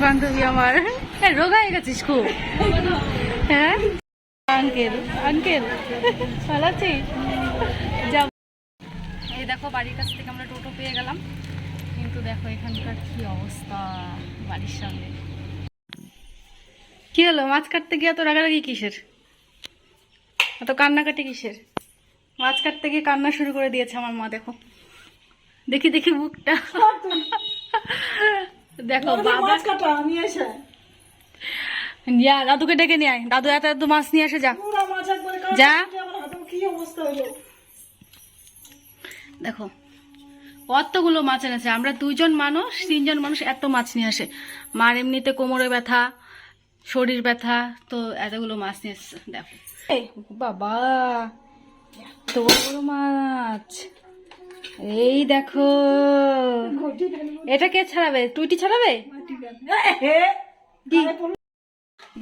বান্ধবী আমার। রোগা হয়ে গেছিস খুব। হ্যাঁ আঙ্কেল আঙ্কেল ভালো আছিস? যাব। এই দেখো বাড়ির কাছ থেকে আমরা টোটো পেয়ে গেলাম, কিন্তু দেখো এখানকার কি অবস্থা বাড়ির সামনে। কি হলো মাছ কাটতে গিয়ে এত রাগারাগি কিসের, এত কান্নাকাটি কিসের? মাছ কাটতে গিয়ে কান্না শুরু করে দিয়েছে আমার মা। দেখো দেখি দেখি মুখটা। দেখো বাবা দাদুকে ডেকে নিয়ে আয়, দাদু এত এত মাছ নিয়ে আসে। যা যা। দেখো কতগুলো মাছ এনেছে, আমরা 2জন মানুষ 3জন মানুষ এত মাছ নিয়ে আসে। মার এমনিতে কোমরে ব্যথা শরীর ব্যথা, তো এতগুলো মাছ নিয়ে এসছে। দেখো বাবা এত বড় বড় মাছ। এই দেখো এটা কে ছাড়াবে? টুইটি ছাড়াবে।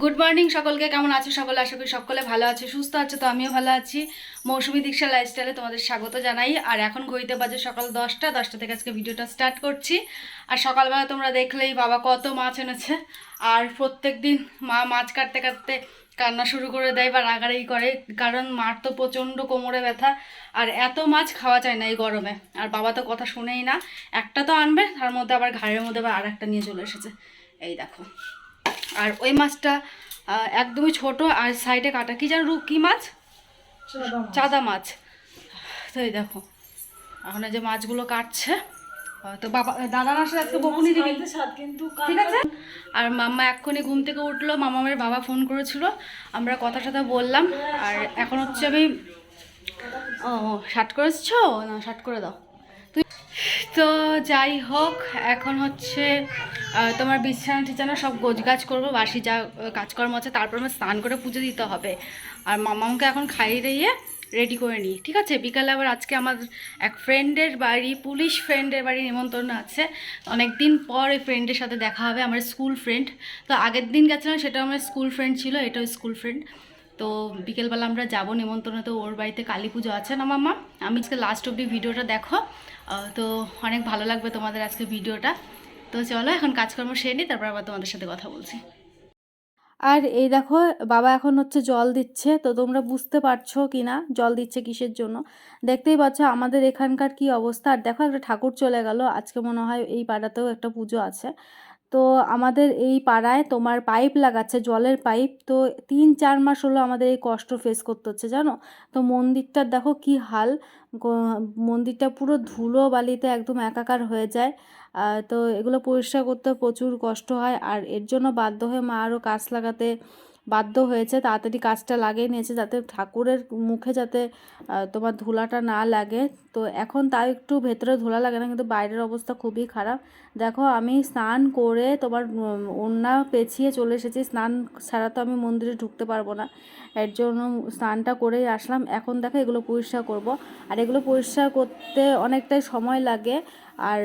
গুড মর্নিং সকলকে, কেমন আছো সকলে? আশা করি সকলে ভালো আছে, সুস্থ আছে। তো আমিও ভালো আছি। মৌসুমী দীক্ষা লাইফস্টাইলে তোমাদের স্বাগত জানাই। আর এখন ঘড়িতে বাজে সকাল 10টা থেকে আজকে ভিডিওটা স্টার্ট করছি। আর সকালবেলা তোমরা দেখলেই বাবা কত মাছ এনেছে। আর প্রত্যেক দিন মা মাছ কাটতে কাটতে কান্না শুরু করে দেয় বা রাগারাগি করে, কারণ মার তো প্রচণ্ড কোমরে ব্যথা আর এত মাছ খাওয়া যায় না এই গরমে। আর বাবা তো কথা শুনেই না, একটা তো আনবে, তার মধ্যে আবার ঘাড়ের মধ্যে আবার আর একটা নিয়ে চলে এসেছে। এই দেখো, আর ওই মাছটা একদমই ছোট আর সাইডে কাটা। কি জানো কি মাছ? চাদা মাছ। তো এই দেখো এখন যে মাছগুলো কাটছে, তো বাবা দাদা আসলে আজকে বকুনি দিবি, ঠিক আছে? আর মাম্মা এক্ষুনি ঘুম থেকে উঠলো, মামামের বাবা ফোন করেছিল, আমরা কথা টথা বললাম। আর এখন হচ্ছে আমি শার্ট করে এসছো না, শার্ট করে দাও। তো যাই হোক, এখন হচ্ছে তোমার বিছানা টিছানা সব গোছগাছ করবো, বাসি যা কাজকর্ম আছে, তারপর আমার স্নান করে পুজো দিতে হবে। আর মামাকে এখন খাইয়ে দিয়ে রেডি করে নিই, ঠিক আছে? বিকালে আবার আজকে আমার এক ফ্রেন্ডের বাড়ি, পুলিশ ফ্রেন্ডের বাড়ি নিমন্ত্রণ আছে। অনেক দিন পর এই ফ্রেন্ডের সাথে দেখা হবে, আমার স্কুল ফ্রেন্ড। তো আগের দিন গেছিলাম সেটা আমার স্কুল ফ্রেন্ড ছিল, এটাও স্কুল ফ্রেন্ড। তো বিকেলবেলা আমরা যাব নিমন্ত্রণে। তো ওর বাড়িতে কালী পুজো আছে না মামা। আমি আজকে লাস্ট অবধি ভিডিওটা দেখো, তো অনেক ভালো লাগবে তোমাদের আজকে ভিডিওটা। তো চলো এখন কাজকর্ম সেরে নিই, তারপর আবার তোমাদের সাথে কথা বলছি। আর এই দেখো বাবা এখন হচ্ছে জল দিচ্ছে। তো তোমরা বুঝতে পারছো কি না জল দিচ্ছে কিসের জন্য, দেখতেই পাচ্ছ আমাদের এখানকার কি অবস্থা। আর দেখো একটা ঠাকুর চলে গেল, আজকে মনে হয় এই পাড়াতেও একটা পুজো আছে। তো আমাদের এই পাড়ায় তোমার পাইপ লাগাচ্ছে, জলের পাইপ। তো 3-4 মাস হলো আমাদের এই কষ্ট ফেস করতে হচ্ছে, জানো? তো মন্দিরটার দেখো কি হাল, মন্দিরটা পুরো ধুলো বালিতে একদম একাকার হয়ে যায়। তো এগুলো পরিষ্কার করতে প্রচুর কষ্ট হয়। আর এর জন্য বাধ্য হয়ে মা আরও গাছ লাগাতে বাধ্য হয়েছে, তাড়াতাড়ি কাজটা লাগিয়ে নিয়েছে যাতে ঠাকুরের মুখে যাতে তোমার ধুলাটা না লাগে। তো এখন তাও একটু ভেতরে ধুলা লাগে না, কিন্তু বাইরের অবস্থা খুবই খারাপ। দেখো আমি স্নান করে তোমার ওড়না পেঁচিয়ে চলে এসেছি, স্নান ছাড়া তো আমি মন্দিরে ঢুকতে পারবো না, এর জন্য স্নানটা করেই আসলাম। এখন দেখো এগুলো পরিষ্কার করব। আর এগুলো পরিষ্কার করতে অনেকটাই সময় লাগে। আর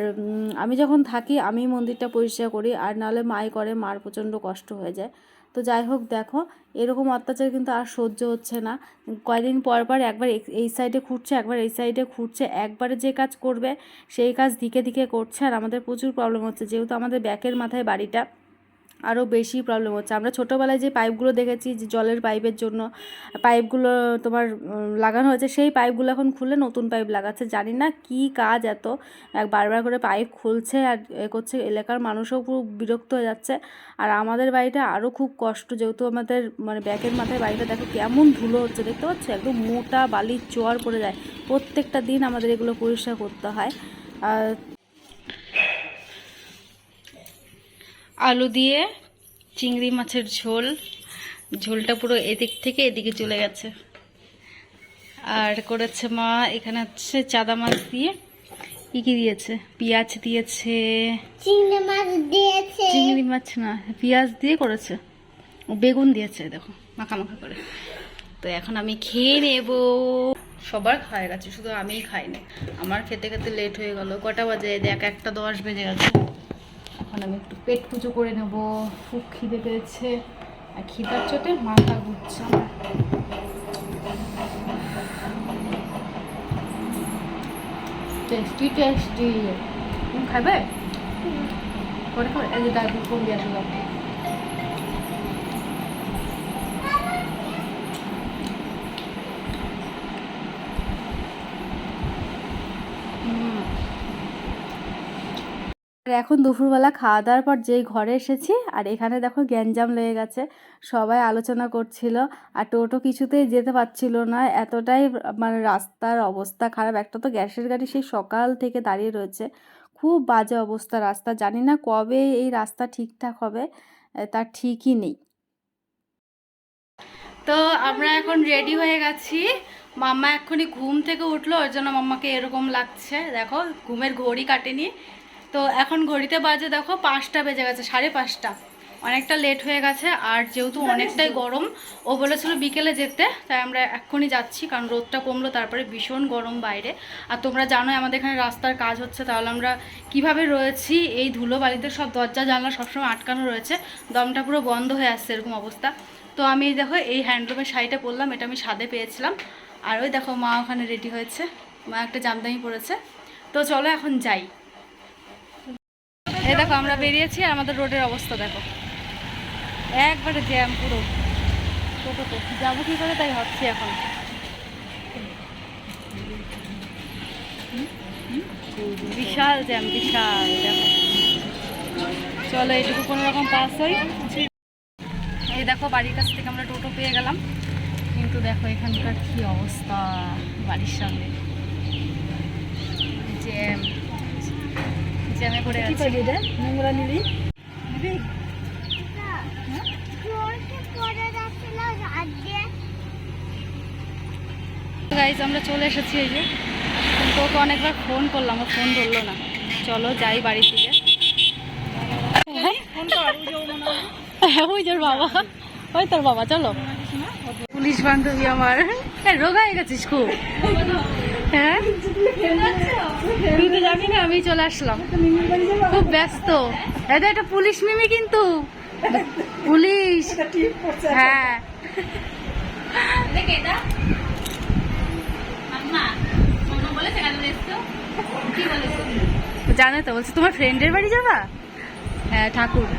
আমি যখন থাকি আমি মন্দিরটা পরিষ্কার করি, আর নাহলে মাই করে, মার প্রচণ্ড কষ্ট হয়ে যায়। তো যাই হোক দেখো এরকম অত্যাচার কিন্তু আর সহ্য হচ্ছে না। কয়েকদিন পর পর একবার এই সাইডে খুঁড়ছে, একবার এই সাইডে খুঁড়ছে, একবারে যে কাজ করবে সেই কাজ দিকে দিকে করছে। আর আমাদের প্রচুর প্রবলেম হচ্ছে, যেহেতু আমাদের ব্যাকের মাথায় বাড়িটা, আরও বেশি প্রবলেম হচ্ছে। আমরা ছোটোবেলায় যে পাইপগুলো দেখেছি, যে জলের পাইপের জন্য পাইপগুলো তোমার লাগানো হয়েছে, সেই পাইপগুলো এখন খুলে নতুন পাইপ লাগাচ্ছে। জানি না কি কাজ, এত বারবার করে পাইপ খুলছে আর এ করছে। এলাকার মানুষও খুব বিরক্ত হয়ে যাচ্ছে। আর আমাদের বাড়িটা আরও খুব কষ্ট, যেহেতু আমাদের মানে ব্যাকের মাথায় বাড়িটা দেখো কেমন ধুলো হচ্ছে, দেখতে পাচ্ছ? একদম মোটা বালির চোয়ার পড়ে যায়। প্রত্যেকটা দিন আমাদের এগুলো পরিষ্কার করতে হয়। আলু দিয়ে চিংড়ি মাছের ঝোল, ঝোলটা পুরো এদিক থেকে এদিকে চলে গেছে। আর করেছে মা এখানে হচ্ছে চাদা মাছ দিয়ে কি দিয়েছে, পেঁয়াজ দিয়েছে, চিংড়ি মাছ দিয়েছে, চিংড়ি মাছ না পেঁয়াজ দিয়ে করেছে, বেগুন দিয়েছে দেখো মাখা মাখা করে। তো এখন আমি খেয়ে নেব। সবার খায় গেছে, শুধু আমিই খাইনি। আমার খেতে খেতে লেট হয়ে গেল, কটা বাজে? দেখ 1:10 বেজে গেছে। এখন আমি একটু পেট পুজো করে নেব, খুব খিদে পেয়েছে। আর খিদার চোটে মাথা ঘুরছে আমার। টেস্টি টেস্টি, তুমি খাবে? করে খাবে এই যে দাদু ফোন দিয়ে আসলাম। আর এখন দুপুরবেলা খাওয়া দাওয়ার পর যেই ঘরে এসেছি আর এখানে দেখো গ্যাঞ্জাম লেগে গেছে, সবাই আলোচনা করছিল আর টোটো কিছুতেই যেতে পারছিল না, এতটাই মানে রাস্তার অবস্থা খারাপ। একটা তো গ্যাসের গাড়ি সেই সকাল থেকে দাঁড়িয়ে রয়েছে, খুব বাজে অবস্থা রাস্তা, জানি না কবে এই রাস্তা ঠিকঠাক হবে, তার ঠিকই নেই। তো আমরা এখন রেডি হয়ে গেছি, মাম্মা এক্ষুনি ঘুম থেকে উঠলো, ওই জন্য মাম্মাকে এরকম লাগছে, দেখো ঘুমের ঘড়ি কাটেনি। তো এখন ঘড়িতে বাজে দেখো 5টা বেজে গেছে, 5:30, অনেকটা লেট হয়ে গেছে। আর যেহেতু অনেকটাই গরম, ও বলেছিল বিকেলে যেতে, তাই আমরা এক্ষুনি যাচ্ছি, কারণ রোদটা কমলো, তারপরে ভীষণ গরম বাইরে। আর তোমরা জানোই আমাদের এখানে রাস্তার কাজ হচ্ছে, তাহলে আমরা কিভাবে রয়েছি, এই ধুলো বালিতে সব দরজা জানলা সবসময় আটকানো রয়েছে, দমটা পুরো বন্ধ হয়ে আসছে এরকম অবস্থা। তো আমি দেখো এই হ্যান্ডলুমের শাড়িটা পরলাম, এটা আমি ছাদে পেয়েছিলাম। আর ওই দেখো মা ওখানে রেডি হয়েছে, মা একটা জামদানি পরেছে। তো চলো এখন যাই। এই দেখো আমরা বেরিয়েছি আর আমাদের রোডের অবস্থা দেখো, একবারে জ্যাম পুরো, টোটোতে যাবো কী করে তাই ভাবছি এখন। বিশাল জ্যাম, বিশাল, দেখো চলো এইটুকু কোনো রকম পাস হই। এই দেখো বাড়ির কাছ থেকে আমরা টোটো পেয়ে গেলাম, কিন্তু দেখো এখানকার কি অবস্থা, বাড়ির সামনে জ্যাম, জ্যামে পড়ে গেছে। নোংরা নিবি গাইজ, আমরা চলে এসেছি এই যে, কিন্তু ওকে অনেকবার ফোন করলাম, ও ফোন ধরলো না। চলো যাই বাড়ির দিকে। ওই তোর বাবা, ওই তোর বাবা, চলো। পুলিশ বান্ধবী আমার, রোগা হয়ে গেছিস খুব। হ্যাঁ তুই তো যাবি না, আমি চলে আসলাম, খুব ব্যস্ত। এটা পুলিশ মিমি, কিন্তু পুলিশ, হ্যাঁ জানো তো, বলছে তোমার ফ্রেন্ডের বাড়ি যাবা, হ্যাঁ ঠাকুর।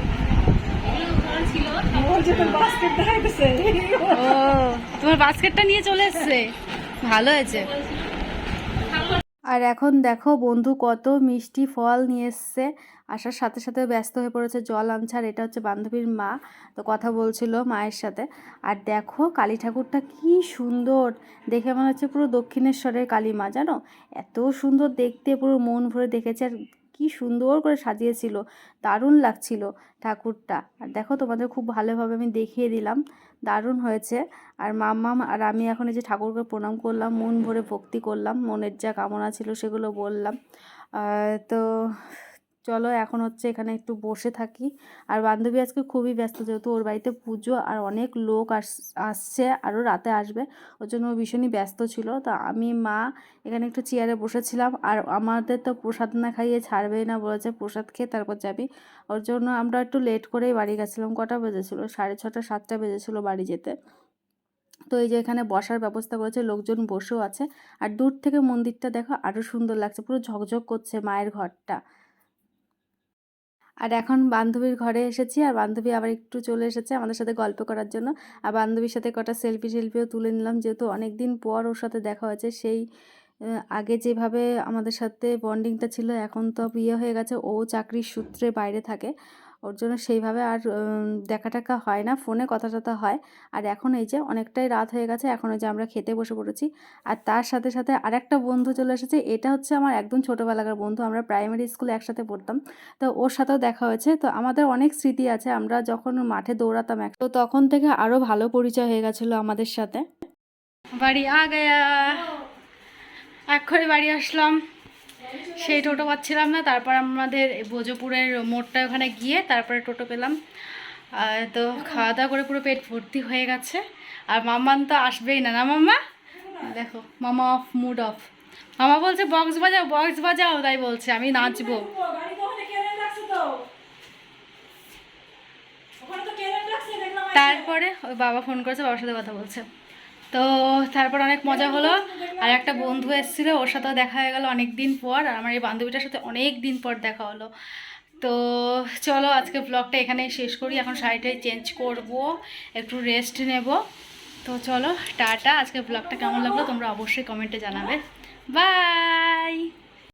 ও তোমার বাস্কেটটা নিয়ে চলে এসছে, ভালো হয়েছে। আর এখন দেখো বন্ধু কত মিষ্টি ফল নিয়ে এসছে, আসার সাথে সাথে ব্যস্ত হয়ে পড়েছে, জল আনছে। আর এটা হচ্ছে বান্ধবীর মা, তো কথা বলছিল মায়ের সাথে। আর দেখো কালী ঠাকুরটা কি সুন্দর দেখে, মনে হচ্ছে পুরো দক্ষিণেশ্বরের কালী মা, জানো এত সুন্দর দেখতে, পুরো মন ভরে দেখেছে। আর কি সুন্দর করে সাজিয়েছিল, দারুণ লাগছিল ঠাকুরটা। আর দেখো তোমাদের খুব ভালোভাবে আমি দেখিয়ে দিলাম, দারুণ হয়েছে। আর মাম্মাম আর আমি এখন এই যে ঠাকুরকে প্রণাম করলাম, মন ভরে ভক্তি করলাম, মনের যা কামনা ছিল সেগুলো বললাম। তো চলো এখন হচ্ছে এখানে একটু বসে থাকি। আর বান্ধবী আজকে খুবই ব্যস্ত, যেহেতু ওর বাড়িতে পুজো আর অনেক লোক আসছে, আরও রাতে আসবে, ওর জন্য ও ভীষণই ব্যস্ত ছিল। তো আমি মা এখানে একটু চেয়ারে বসেছিলাম, আর আমাদের তো প্রসাদ না খাইয়ে ছাড়বেই না, বলেছে প্রসাদ খেয়ে তারপর যাবি। ওর জন্য আমরা একটু লেট করেই বাড়ি গেছিলাম, কটা বেজেছিলো 6:30 7টা বেজেছিলো বাড়ি যেতে। তো এই যে এখানে বসার ব্যবস্থা করেছে, লোকজন বসেও আছে। আর দূর থেকে মন্দিরটা দেখো আরও সুন্দর লাগছে, পুরো ঝকঝক করছে মায়ের ঘরটা। আর এখন বান্ধবীর ঘরে এসেছি, আর বান্ধবী আবার একটু চলে এসেছে আমাদের সাথে গল্প করার জন্য। আর বান্ধবীর সাথে কটা সেলফিও তুলে নিলাম, যেহেতু অনেক দিন পর ওর সাথে দেখা হয়েছে। সেই আগে যেভাবে আমাদের সাথে বন্ডিংটা ছিল, এখন তো বিয়ে হয়ে গেছে, ও চাকরির সূত্রে বাইরে থাকে, ওর জন্য সেইভাবে আর দেখা টাকা হয় না, ফোনে কথা টথা হয়। আর এখন এই যে অনেকটাই রাত হয়ে গেছে, এখন ওই যে আমরা খেতে বসে পড়েছি। আর তার সাথে সাথে আরেকটা বন্ধু চলে এসেছে, এটা হচ্ছে আমার একদম ছোটোবেলাকার বন্ধু, আমরা প্রাইমারি স্কুলে একসাথে পড়তাম। তো ওর সাথেও দেখা হয়েছে। তো আমাদের অনেক স্মৃতি আছে, আমরা যখন মাঠে দৌড়াতাম তো তখন থেকে আরও ভালো পরিচয় হয়ে গেছিলো আমাদের সাথে। বাড়ি আ গয়া, এক্ষুনি বাড়ি আসলাম, সেই টোটো পাচ্ছিলাম না, তারপর আমাদের ভোজপুরের মোড়টা ওখানে গিয়ে তারপরে টোটো পেলাম। তো খাওয়া দাওয়া করে পুরো পেট ভর্তি হয়ে গেছে। আর মাম্মান তো আসবেই না, না মাম্মা, দেখো মামা অফ, মুড অফ। মামা বলছে বক্স বাজাও, বক্স বাজাও, তাই বলছে আমি নাচবো। তারপরে ওই বাবা ফোন করেছে, বাবার সাথে কথা বলছে। তো তারপর অনেক মজা হলো। আর একটা বন্ধু এসেছিলো, ওর সাথেও দেখা হয়ে গেল অনেক দিন পর। আর আমার এই বান্ধবীটার সাথে অনেক দিন পর দেখা হলো। তো চলো আজকে ব্লগটা এখানেই শেষ করি। এখন শাড়িটাই চেঞ্জ করব, একটু রেস্ট নেব। তো চলো টাটা। আজকে ব্লগটা কেমন লাগলো তোমরা অবশ্যই কমেন্টে জানাবে। বাই।